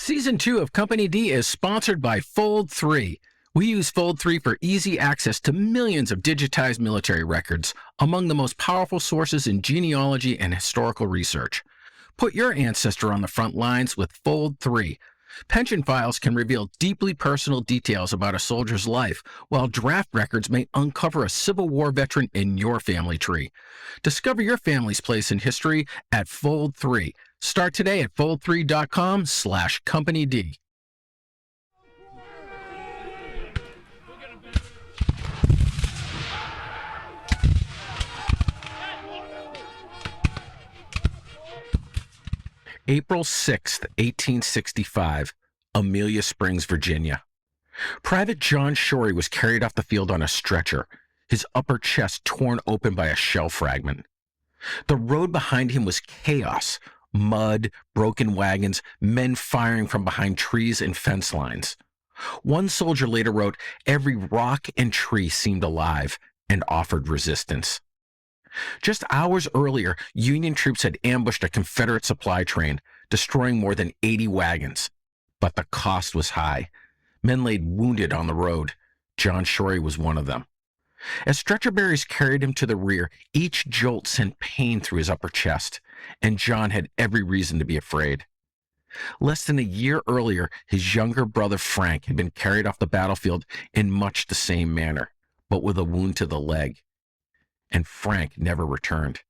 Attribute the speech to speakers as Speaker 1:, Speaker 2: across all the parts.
Speaker 1: Season 2 of Company D is sponsored by Fold 3. We use Fold 3 for easy access to millions of digitized military records, among the most powerful sources in genealogy and historical research. Put your ancestor on the front lines with Fold 3. Pension files can reveal deeply personal details about a soldier's life, while draft records may uncover a Civil War veteran in your family tree. Discover your family's place in history at Fold 3. Start today at fold3.com/companyd. April 6th, 1865, Amelia Springs, Virginia. Private John Shorey was carried off the field on a stretcher, his upper chest torn open by a shell fragment. The road behind him was chaos, mud, broken wagons, men firing from behind trees and fence lines. One soldier later wrote, "Every rock and tree seemed alive and offered resistance." Just hours earlier, Union troops had ambushed a Confederate supply train, destroying more than 80 wagons. But the cost was high. Men laid wounded on the road. John Shorey was one of them. As stretcher bearers carried him to the rear, each jolt sent pain through his upper chest, and John had every reason to be afraid. Less than a year earlier, his younger brother Frank had been carried off the battlefield in much the same manner, but with a wound to the leg. And Frank never returned.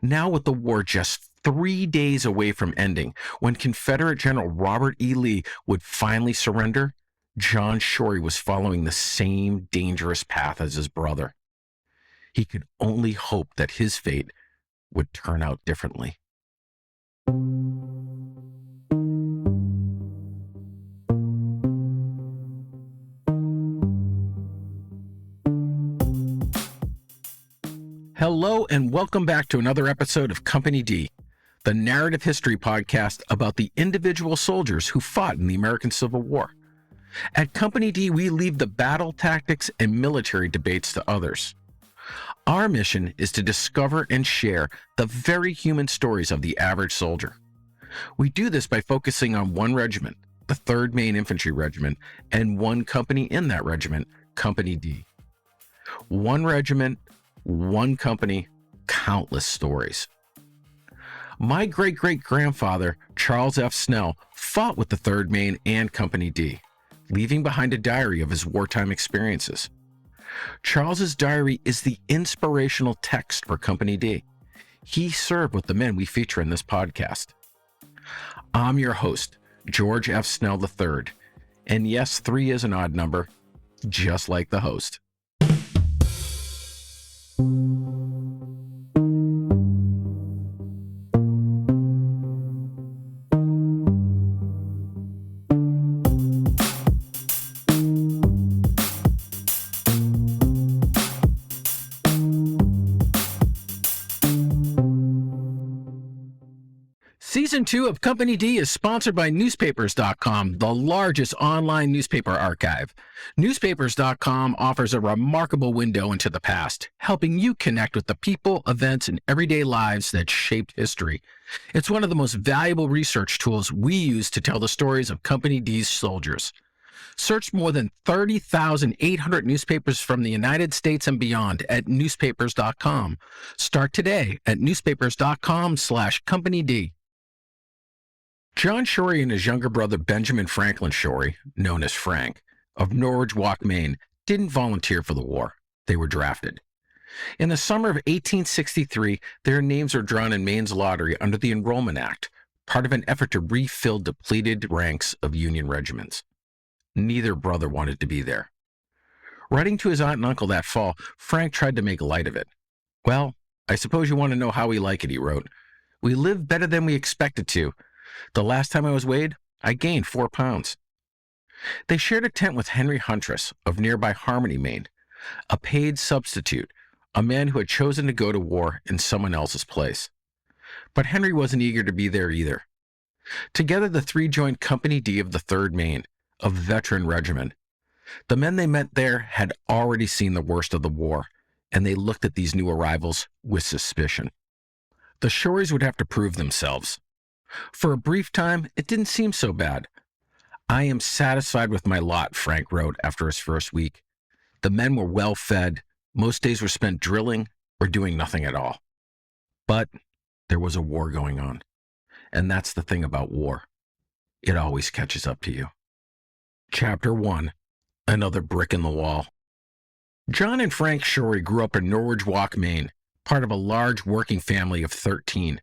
Speaker 1: Now, with the war just 3 days away from ending, when Confederate General Robert E. Lee would finally surrender, John Shorey was following the same dangerous path as his brother. He could only hope that his fate would turn out differently. Hello and welcome back to another episode of Company D, the narrative history podcast about the individual soldiers who fought in the American Civil War. At Company D, we leave the battle tactics and military debates to others. Our mission is to discover and share the very human stories of the average soldier. We do this by focusing on one regiment, the Third Maine Infantry Regiment, and one company in that regiment, Company D. One regiment, one company, countless stories. My great-great-grandfather, Charles F. Snell, fought with the 3rd Maine and Company D, leaving behind a diary of his wartime experiences. Charles's diary is the inspirational text for Company D. He served with the men we feature in this podcast. I'm your host, George F. Snell III, and yes, 3 is an odd number, just like the host. Season 2 of Company D is sponsored by Newspapers.com, the largest online newspaper archive. Newspapers.com offers a remarkable window into the past, helping you connect with the people, events, and everyday lives that shaped history. It's one of the most valuable research tools we use to tell the stories of Company D's soldiers. Search more than 30,800 newspapers from the United States and beyond at Newspapers.com. Start today at Newspapers.com/CompanyD. John Shorey and his younger brother Benjamin Franklin Shorey, known as Frank, of Norwich Walk, Maine, didn't volunteer for the war. They were drafted. In the summer of 1863, their names were drawn in Maine's lottery under the Enrollment Act, part of an effort to refill depleted ranks of Union regiments. Neither brother wanted to be there. Writing to his aunt and uncle that fall, Frank tried to make light of it. "Well, I suppose you want to know how we like it," he wrote. "We live better than we expected to. The last time I was weighed, I gained 4 pounds." They shared a tent with Henry Huntress of nearby Harmony, Maine, a paid substitute, a man who had chosen to go to war in someone else's place. But Henry wasn't eager to be there either. Together, the three joined Company D of the 3rd Maine, a veteran regiment. The men they met there had already seen the worst of the war, and they looked at these new arrivals with suspicion. The Shoreys would have to prove themselves. For a brief time, it didn't seem so bad. I am satisfied with my lot, Frank wrote after his first week. The men were well fed. Most days were spent drilling or doing nothing at all. But there was a war going on. And that's the thing about war. It always catches up to you. Chapter 1. Another brick in the wall. John and Frank Shorey grew up in Norwich Walk, Maine, part of a large working family of 13.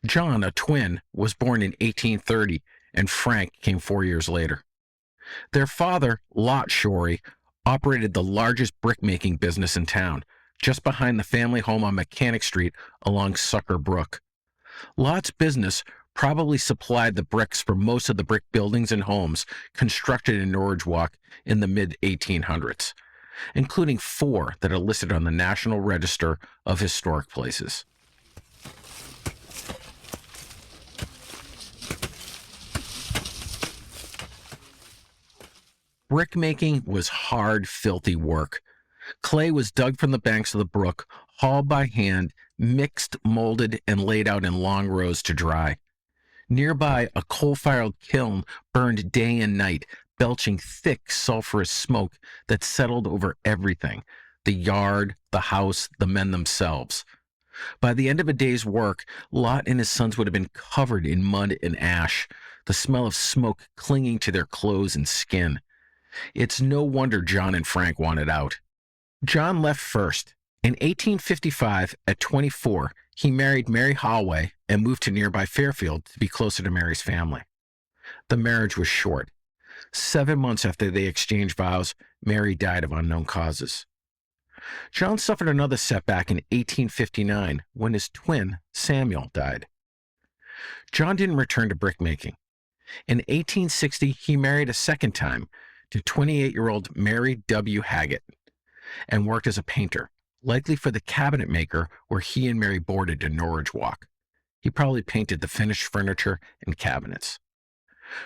Speaker 1: John, a twin, was born in 1830, and Frank came 4 years later. Their father, Lot Shorey, operated the largest brick-making business in town, just behind the family home on Mechanic Street along Sucker Brook. Lot's business probably supplied the bricks for most of the brick buildings and homes constructed in Norwich Walk in the mid-1800s, including 4 that are listed on the National Register of Historic Places. Brickmaking was hard, filthy work. Clay was dug from the banks of the brook, hauled by hand, mixed, molded, and laid out in long rows to dry. Nearby, a coal-fired kiln burned day and night, belching thick, sulfurous smoke that settled over everything: the yard, the house, the men themselves. By the end of a day's work, Lot and his sons would have been covered in mud and ash, the smell of smoke clinging to their clothes and skin. It's no wonder John and Frank wanted out. John left first. In 1855, at 24, he married Mary Holloway and moved to nearby Fairfield to be closer to Mary's family. The marriage was short. 7 months after they exchanged vows, Mary died of unknown causes. John suffered another setback in 1859 when his twin, Samuel, died. John didn't return to brickmaking. In 1860, he married a second time to 28-year-old Mary W. Haggett and worked as a painter, likely for the cabinet maker where he and Mary boarded in Norwich Walk. He probably painted the finished furniture and cabinets.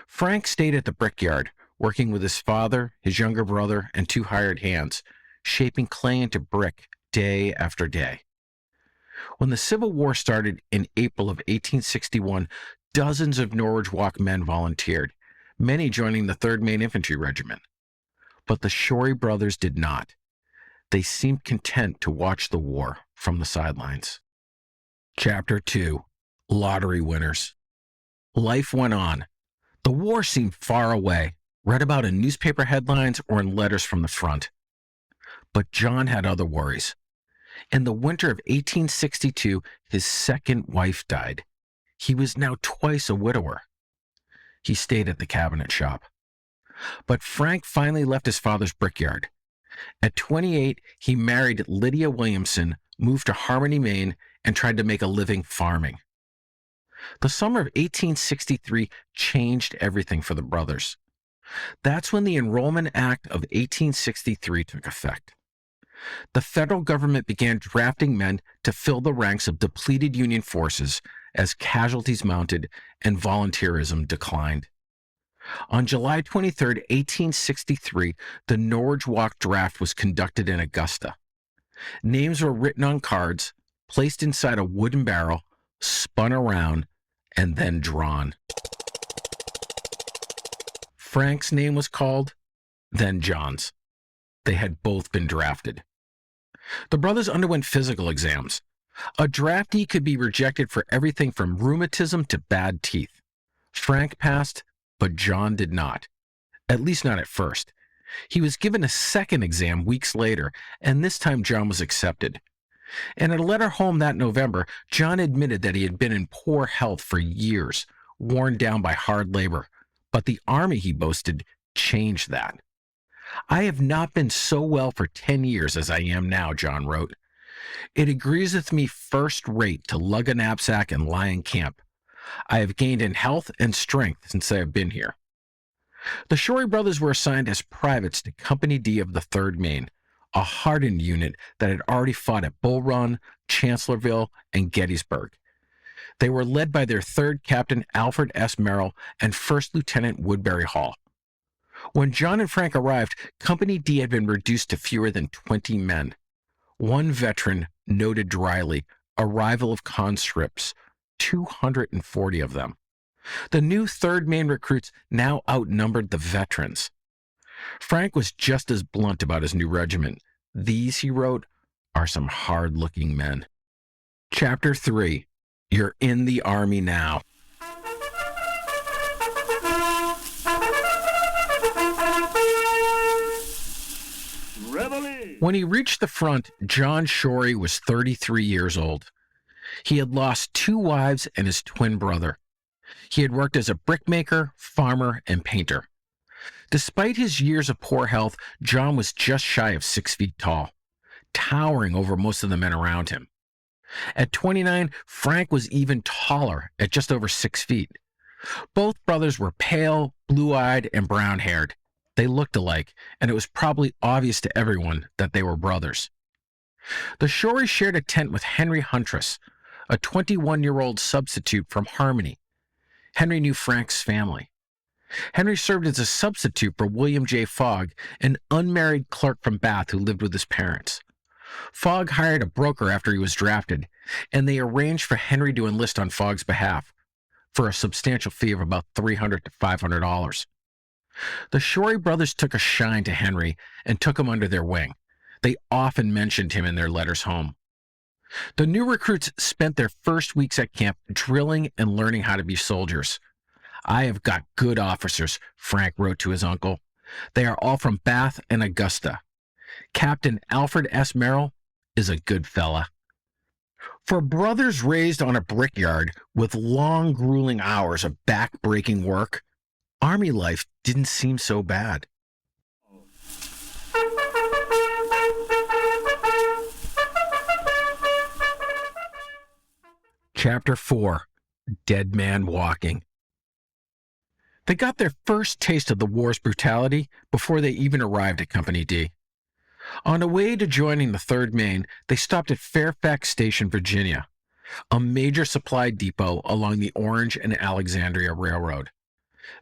Speaker 1: Frank stayed at the brickyard, working with his father, his younger brother, and 2 hired hands, shaping clay into brick day after day. When the Civil War started in April of 1861, dozens of Norwich Walk men volunteered, many joining the Third Maine Infantry Regiment. But the Shorey brothers did not. They seemed content to watch the war from the sidelines. Chapter 2. Lottery Winners. Life went on. The war seemed far away, read about in newspaper headlines or in letters from the front. But John had other worries. In the winter of 1862, his second wife died. He was now twice a widower. He stayed at the cabinet shop. But Frank finally left his father's brickyard. At 28, he married Lydia Williamson, moved to Harmony, Maine, and tried to make a living farming. The summer of 1863 changed everything for the brothers. That's when the Enrollment Act of 1863 took effect. The federal government began drafting men to fill the ranks of depleted Union forces as casualties mounted and volunteerism declined. On July 23, 1863, the Norwich Walk draft was conducted in Augusta. Names were written on cards, placed inside a wooden barrel, spun around, and then drawn. Frank's name was called, then John's. They had both been drafted. The brothers underwent physical exams. A draftee could be rejected for everything from rheumatism to bad teeth. Frank passed, but John did not. At least not at first. He was given a second exam weeks later, and this time John was accepted. In a letter home that November, John admitted that he had been in poor health for years, worn down by hard labor. But the army, he boasted, changed that. "I have not been so well for 10 years as I am now," John wrote. "It agrees with me first rate to lug a knapsack and lie in camp. I have gained in health and strength since I have been here." The Shorey brothers were assigned as privates to Company D of the Third Maine, a hardened unit that had already fought at Bull Run, Chancellorsville, and Gettysburg. They were led by their third captain, Alfred S. Merrill, and First Lieutenant Woodbury Hall. When John and Frank arrived, Company D had been reduced to fewer than 20 men. One veteran noted dryly, "Arrival of conscripts, 240 of them." The new Third Maine recruits now outnumbered the veterans. Frank was just as blunt about his new regiment. These, he wrote, are some hard-looking men. Chapter 3. You're in the Army now. When he reached the front, John Shorey was 33 years old. He had lost 2 wives and his twin brother. He had worked as a brickmaker, farmer, and painter. Despite his years of poor health, John was just shy of 6 feet tall, towering over most of the men around him. At 29, Frank was even taller at just over 6 feet. Both brothers were pale, blue-eyed, and brown-haired. They looked alike, and it was probably obvious to everyone that they were brothers. The Shoreys shared a tent with Henry Huntress, a 21-year-old substitute from Harmony. Henry knew Frank's family. Henry served as a substitute for William J. Fogg, an unmarried clerk from Bath who lived with his parents. Fogg hired a broker after he was drafted, and they arranged for Henry to enlist on Fogg's behalf for a substantial fee of about $300 to $500. The Shorey brothers took a shine to Henry and took him under their wing. They often mentioned him in their letters home. The new recruits spent their first weeks at camp drilling and learning how to be soldiers. I have got good officers, Frank wrote to his uncle. They are all from Bath and Augusta. Captain Alfred S. Merrill is a good fella. For brothers raised on a brickyard with long, grueling hours of back-breaking work, Army life didn't seem so bad. Chapter 4. Dead Man Walking. They got their first taste of the war's brutality before they even arrived at Company D. On the way to joining the 3rd Maine, they stopped at Fairfax Station, Virginia, a major supply depot along the Orange and Alexandria Railroad.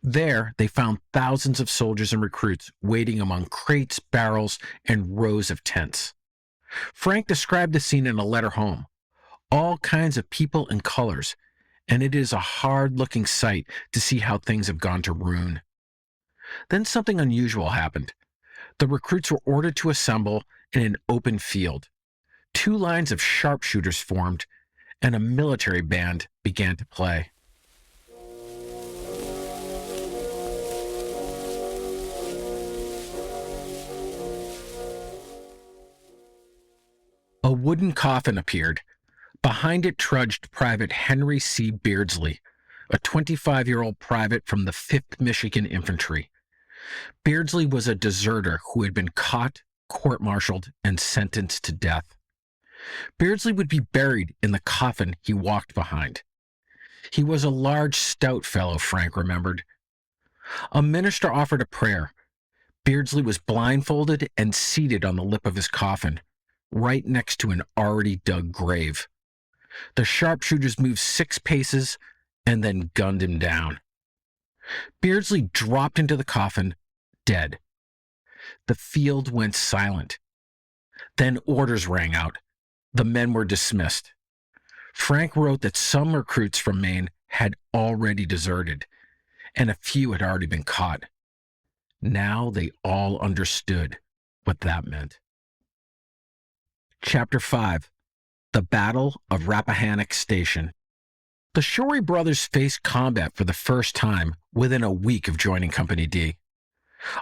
Speaker 1: There, they found thousands of soldiers and recruits waiting among crates, barrels, and rows of tents. Frank described the scene in a letter home. All kinds of people and colors, and it is a hard-looking sight to see how things have gone to ruin. Then something unusual happened. The recruits were ordered to assemble in an open field. 2 lines of sharpshooters formed, and a military band began to play. A wooden coffin appeared. Behind it trudged Private Henry C. Beardsley, a 25-year-old private from the 5th Michigan Infantry. Beardsley was a deserter who had been caught, court-martialed, and sentenced to death. Beardsley would be buried in the coffin he walked behind. He was a large, stout fellow, Frank remembered. A minister offered a prayer. Beardsley was blindfolded and seated on the lip of his coffin, right next to an already dug grave. The sharpshooters moved 6 paces and then gunned him down. Beardsley dropped into the coffin, dead. The field went silent. Then orders rang out. The men were dismissed. Frank wrote that some recruits from Maine had already deserted, and a few had already been caught. Now they all understood what that meant. Chapter 5. The Battle of Rappahannock Station. The Shorey brothers faced combat for the first time within a week of joining Company D.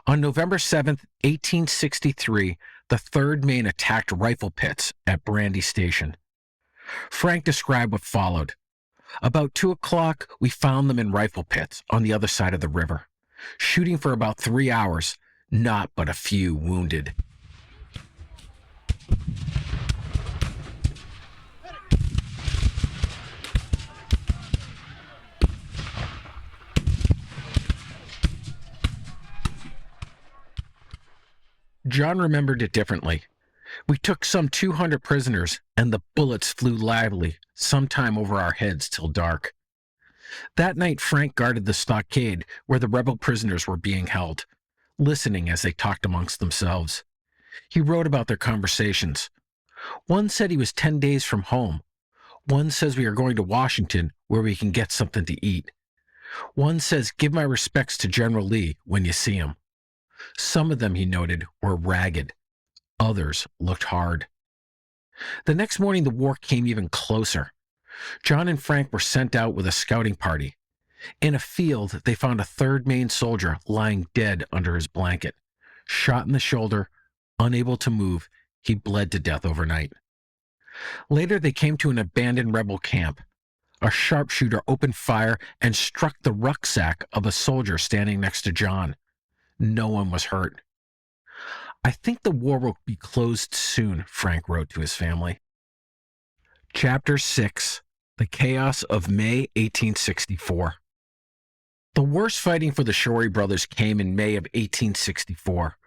Speaker 1: On November 7, 1863, the 3rd Maine attacked rifle pits at Brandy Station. Frank described what followed. About 2 o'clock, we found them in rifle pits on the other side of the river, shooting for about 3 hours, not but a few wounded. John remembered it differently. We took some 200 prisoners, and the bullets flew lively, sometime over our heads till dark. That night, Frank guarded the stockade where the rebel prisoners were being held, listening as they talked amongst themselves. He wrote about their conversations. One said he was 10 days from home. One says we are going to Washington where we can get something to eat. One says, "Give my respects to General Lee when you see him." Some of them, he noted, were ragged. Others looked hard. The next morning, the war came even closer. John and Frank were sent out with a scouting party. In a field, they found a Third Maine soldier lying dead under his blanket. Shot in the shoulder, unable to move, he bled to death overnight. Later, they came to an abandoned rebel camp. A sharpshooter opened fire and struck the rucksack of a soldier standing next to John. No one was hurt. "I think the war will be closed soon," Frank wrote to his family. Chapter 6. The Chaos of May 1864. The worst fighting for the Shorey brothers came in May of 1864.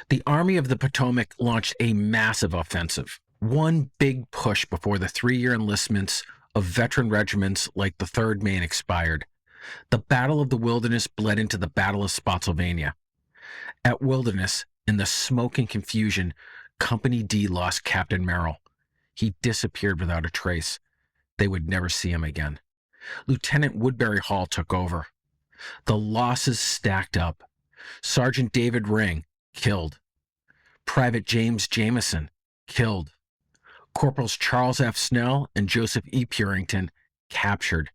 Speaker 1: The Army of the Potomac launched a massive offensive, one big push before the 3-year enlistments of veteran regiments like the Third Maine expired. The Battle of the Wilderness bled into the Battle of Spotsylvania. At Wilderness, in the smoke and confusion, Company D lost Captain Merrill. He disappeared without a trace. They would never see him again. Lieutenant Woodbury Hall took over. The losses stacked up. Sergeant David Ring, killed. Private James Jameson, killed. Corporals Charles F. Snell and Joseph E. Purington, captured.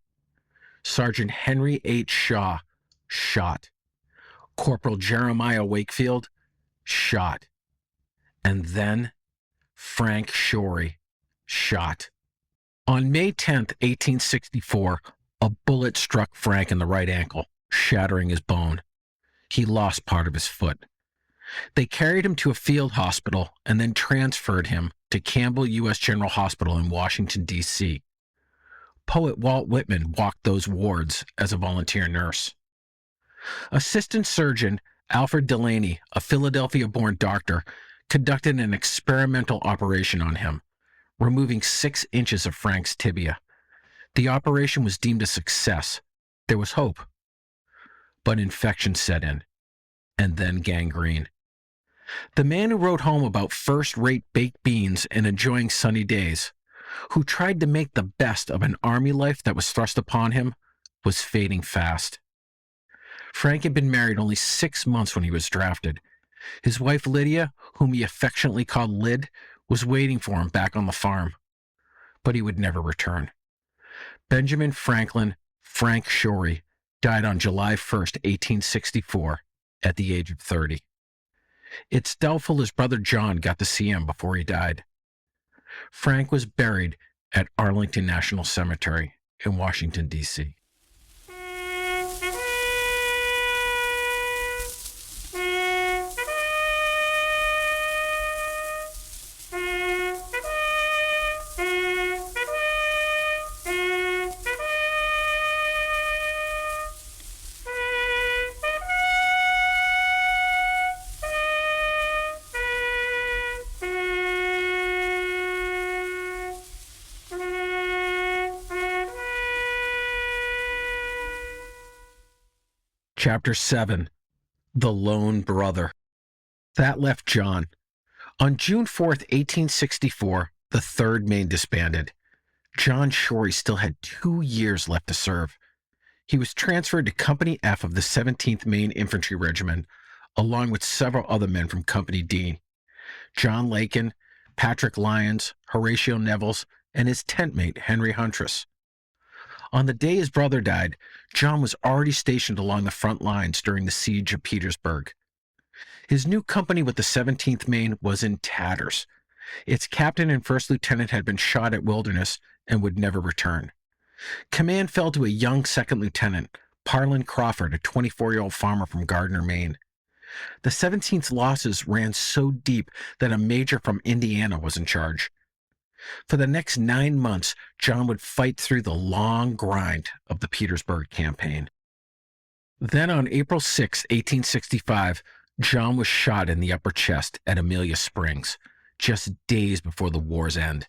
Speaker 1: Sergeant Henry H. Shaw, shot. Corporal Jeremiah Wakefield, shot. And then Frank Shorey, shot. On May 10th, 1864, a bullet struck Frank in the right ankle, shattering his bone. He lost part of his foot. They carried him to a field hospital and then transferred him to Campbell U.S. General Hospital in Washington, D.C. Poet Walt Whitman walked those wards as a volunteer nurse. Assistant surgeon Alfred Delaney, a Philadelphia-born doctor, conducted an experimental operation on him, removing 6 inches of Frank's tibia. The operation was deemed a success. There was hope. But infection set in, and then gangrene. The man who wrote home about first-rate baked beans and enjoying sunny days, who tried to make the best of an army life that was thrust upon him, was fading fast. Frank had been married only 6 months when he was drafted. His wife Lydia, whom he affectionately called Lyd, was waiting for him back on the farm. But he would never return. Benjamin Franklin Frank Shorey died on July 1st, 1864, at the age of 30. It's doubtful his brother John got to see him before he died. Frank was buried at Arlington National Cemetery in Washington, D.C. Chapter 7. The Lone Brother. That left John. On June 4th, 1864, the Third Maine disbanded. John Shorey still had 2 years left to serve. He was transferred to Company F of the 17th Maine Infantry Regiment, along with several other men from Company D. John Lakin, Patrick Lyons, Horatio Nevels, and his tent mate, Henry Huntress. On the day his brother died, John was already stationed along the front lines during the siege of Petersburg. His new company with the 17th Maine was in tatters. Its captain and first lieutenant had been shot at Wilderness and would never return. Command fell to a young second lieutenant, Parlin Crawford, a 24-year-old farmer from Gardner, Maine. The 17th's losses ran so deep that a major from Indiana was in charge. For the next 9 months, John would fight through the long grind of the Petersburg campaign. Then on April 6, 1865, John was shot in the upper chest at Amelia Springs, just days before the war's end.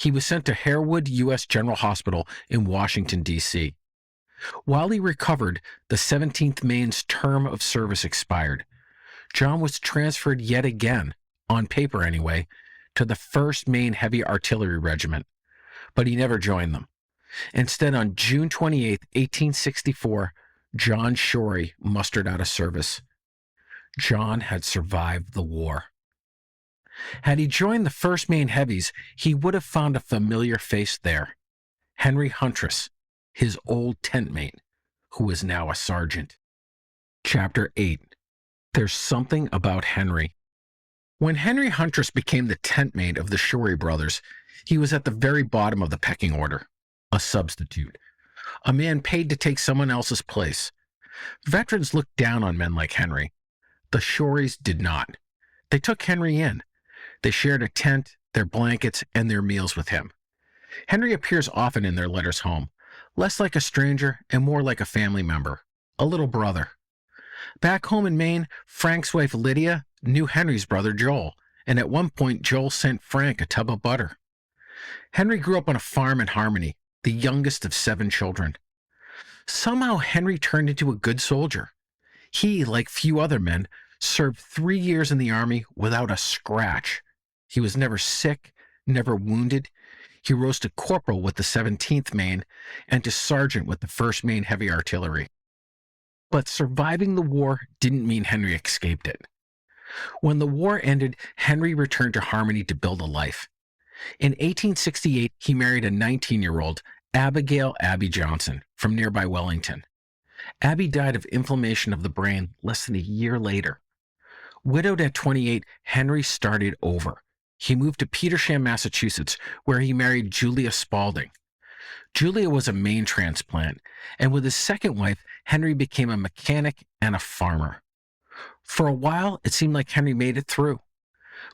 Speaker 1: He was sent to Harewood U.S. General Hospital in Washington, D.C. While he recovered, the 17th Maine's term of service expired. John was transferred yet again, on paper anyway, to the 1st Maine Heavy Artillery Regiment, but he never joined them. Instead, on June 28, 1864, John Shorey mustered out of service. John had survived the war. Had he joined the 1st Maine Heavies, he would have found a familiar face there. Henry Huntress, his old tent mate, who was now a sergeant. Chapter 8. There's something about Henry. When Henry Huntress became the tent mate of the Shorey brothers, he was at the very bottom of the pecking order, a substitute, a man paid to take someone else's place. Veterans looked down on men like Henry. The Shoreys did not. They took Henry in. They shared a tent, their blankets, and their meals with him. Henry appears often in their letters home, less like a stranger and more like a family member, a little brother. Back home in Maine, Frank's wife Lydia knew Henry's brother Joel, and at one point Joel sent Frank a tub of butter. Henry grew up on a farm in Harmony, the youngest of 7 children. Somehow Henry turned into a good soldier. He, like few other men, served 3 years in the Army without a scratch. He was never sick, never wounded. He rose to corporal with the 17th Maine and to sergeant with the 1st Maine Heavy Artillery. But surviving the war didn't mean Henry escaped it. When the war ended, Henry returned to Harmony to build a life. In 1868, he married a 19-year-old, Abigail Abby Johnson, from nearby Wellington. Abby died of inflammation of the brain less than a year later. Widowed at 28, Henry started over. He moved to Petersham, Massachusetts, where he married Julia Spaulding. Julia was a Maine transplant, and with his second wife, Henry became a mechanic and a farmer. For a while, it seemed like Henry made it through.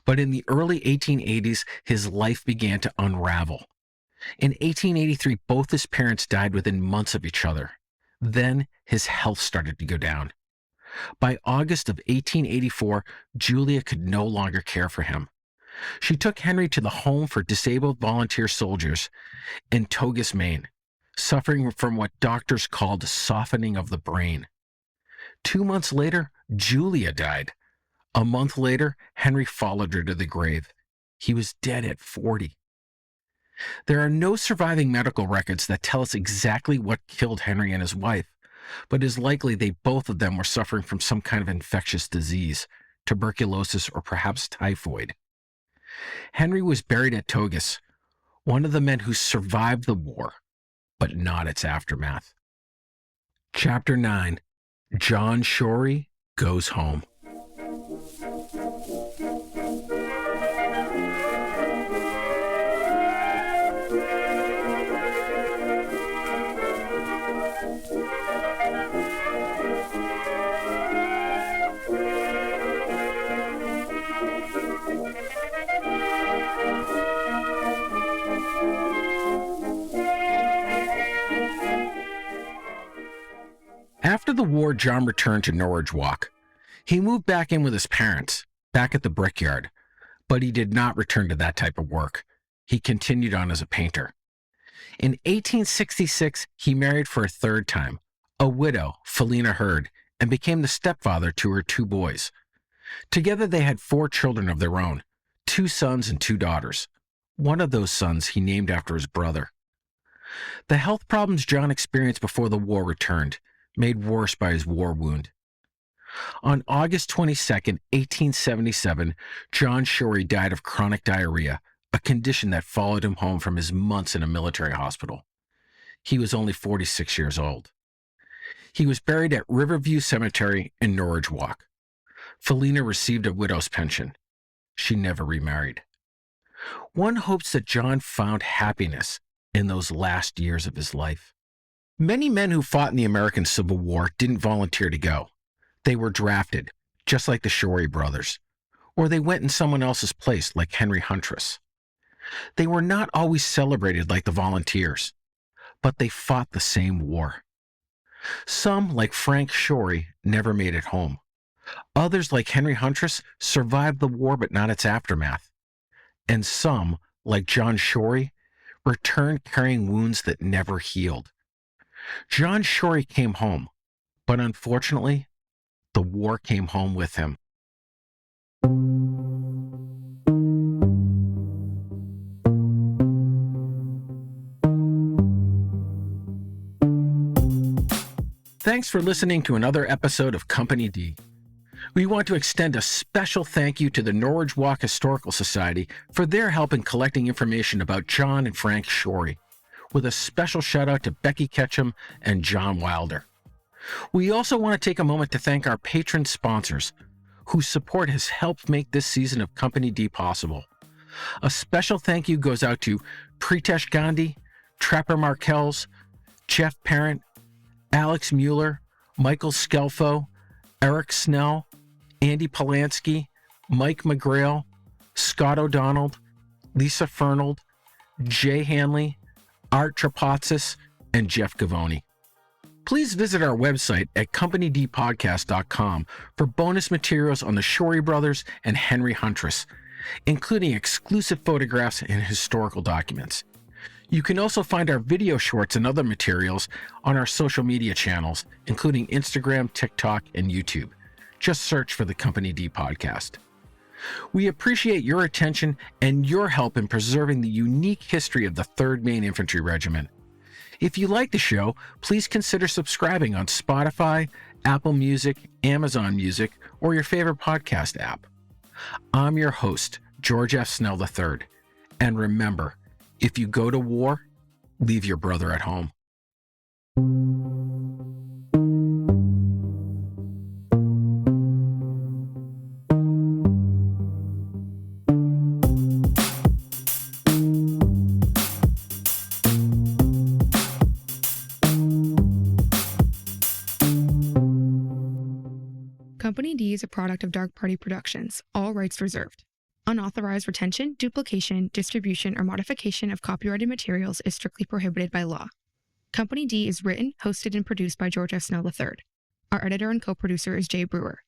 Speaker 1: But in the early 1880s, his life began to unravel. In 1883, both his parents died within months of each other. Then his health started to go down. By August of 1884, Julia could no longer care for him. She took Henry to the Home for Disabled Volunteer Soldiers in Togus, Maine, suffering from what doctors called softening of the brain. 2 months later, Julia died. A month later, Henry followed her to the grave. He was dead at 40. There are no surviving medical records that tell us exactly what killed Henry and his wife, but it is likely both of them were suffering from some kind of infectious disease, tuberculosis or perhaps typhoid. Henry was buried at Togus, one of the men who survived the war, but not its aftermath. Chapter 9. John Shorey Goes Home. After the war, John returned to Norwich Walk. He moved back in with his parents, back at the brickyard, but he did not return to that type of work. He continued on as a painter. In 1866, he married for a 3rd time, a widow, Felina Hurd, and became the stepfather to her 2 boys. Together they had 4 children of their own, 2 sons and 2 daughters. One of those sons he named after his brother. The health problems John experienced before the war returned, made worse by his war wound. On August 22, 1877, John Shorey died of chronic diarrhea, a condition that followed him home from his months in a military hospital. He was only 46 years old. He was buried at Riverview Cemetery in Norwich Walk. Felina received a widow's pension. She never remarried. One hopes that John found happiness in those last years of his life. Many men who fought in the American Civil War didn't volunteer to go. They were drafted, just like the Shorey brothers, or they went in someone else's place, like Henry Huntress. They were not always celebrated like the volunteers, but they fought the same war. Some, like Frank Shorey, never made it home. Others, like Henry Huntress, survived the war but not its aftermath. And some, like John Shorey, returned carrying wounds that never healed. John Shorey came home, but unfortunately, the war came home with him. Thanks for listening to another episode of Company D. We want to extend a special thank you to the Norwich Walk Historical Society for their help in collecting information about John and Frank Shorey, with a special shout out to Becky Ketchum and John Wilder. We also want to take a moment to thank our patron sponsors, whose support has helped make this season of Company D possible. A special thank you goes out to Pritesh Gandhi, Trapper Markells, Jeff Parent, Alex Mueller, Michael Skelfo, Eric Snell, Andy Polanski, Mike McGrail, Scott O'Donnell, Lisa Fernald, Jay Hanley, Art Trapatsis, and Jeff Gavoni. Please visit our website at companydpodcast.com for bonus materials on the Shorey brothers and Henry Huntress, including exclusive photographs and historical documents. You can also find our video shorts and other materials on our social media channels, including Instagram, TikTok, and YouTube. Just search for the Company D Podcast. We appreciate your attention and your help in preserving the unique history of the 3rd Maine Infantry Regiment. If you like the show, please consider subscribing on Spotify, Apple Music, Amazon Music, or your favorite podcast app. I'm your host, George F. Snell III. And remember, if you go to war, leave your brother at home.
Speaker 2: Company D is a product of Dark Party Productions, all rights reserved. Unauthorized retention, duplication, distribution, or modification of copyrighted materials is strictly prohibited by law. Company D is written, hosted, and produced by George F. Snell III. Our editor and co-producer is Jay Brewer.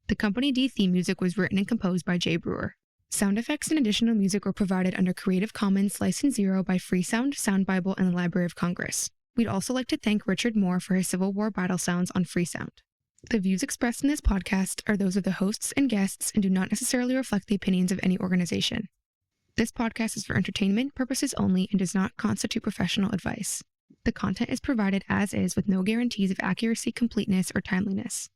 Speaker 2: The Company D theme music was written and composed by Jay Brewer. Sound effects and additional music were provided under Creative Commons License 0 by Freesound, Sound Bible, and the Library of Congress. We'd also like to thank Richard Moore for his Civil War battle sounds on Freesound. The views expressed in this podcast are those of the hosts and guests and do not necessarily reflect the opinions of any organization. This podcast is for entertainment purposes only and does not constitute professional advice. The content is provided as is with no guarantees of accuracy, completeness, or timeliness.